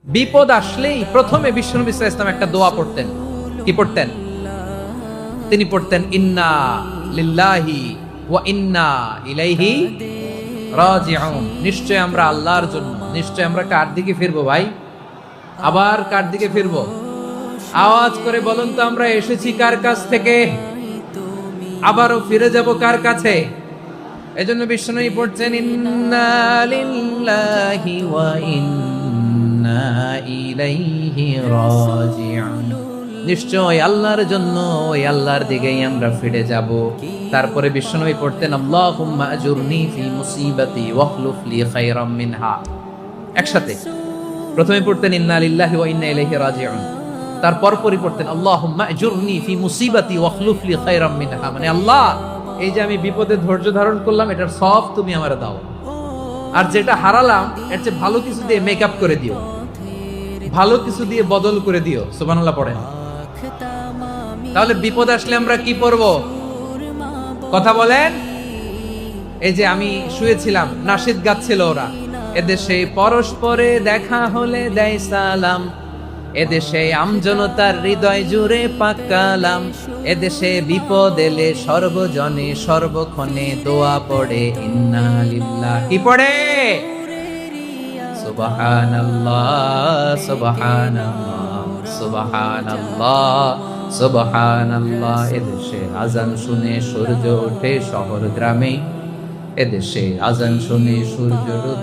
বিপদ আসলেই প্রথমে বিশ্বনবী সাল্লাল্লাহু আলাইহি ওয়াসাল্লাম একটা দোয়া পড়তেন। কি পড়তেন? তিনি পড়তেন ইন্না লিল্লাহি ওয়া ইন্না ইলাইহি রাজিউন। নিশ্চয় আমরা আল্লাহর জন্য, নিশ্চয় আমরা কার দিকে ফিরবো ভাই? আবার কার দিকে ফিরবো? আওয়াজ করে বলুন তো, আমরা এসেছি কার কাছ থেকে, আবারও ফিরে যাব কার কাছে? এজন্য বিশ্বনবী পড়ছেন ইন্না লিল্লাহি ওয়া ইন্না ইলাইহি রাজিউন। নিশ্চয় আল্লাহর জন্য, ওই আল্লাহর দিকেই আমরা ফিরে যাব। তারপরে বিশ্বনবী পড়তেন আল্লাহুম্মা আজুরনি ফি মুসিবাতি ওয়াখলুফ লি খায়রাম মিনহা। একসাথে প্রথমে পড়তেন ইন্না লিল্লাহি ওয়া ইন্না ইলাইহি রাজিউন, তারপর পড়তেন আল্লাহুম্মা আজুরনি ফি মুসিবাতি ওয়াখলুফ লি খায়রাম মিনহা। মানে আল্লাহ, এই যে আমি বিপদে ধৈর্য ধারণ করলাম, এটার সব তুমি আমারে দাও, আর যেটা হারালাম এর চেয়ে ভালো কিছু দিয়ে মেকআপ করে দিও, ভালো কিছু দিয়ে বদল করে দিও। সুবহানাল্লাহ পড়েন। তাহলে বিপদ আসলে আমরা কি পড়ব? কথা বলেন। এই যে আমি শুয়েছিলাম, নাশিদ গাচ্ছিল ওরা, এদেশে পরস্পরে দেখা হলে দেয় সালাম, এদেশে আমজনতার হৃদয় জুড়ে পাকালাম, এদেশে বিপদ এলে সর্বজনে সর্বক্ষণে দোয়া পড়ে ইন্না লিল্লাহ। কি পড়ে? সুবহানাল্লাহ সুবহানাল্লাহ সুবহানাল্লাহ সুবহানাল্লাহ। এদেশে আজান শুনে সূর্য ওঠে শহর গ্রামে, এদেশে আজান শুনে সূর্য ডুবে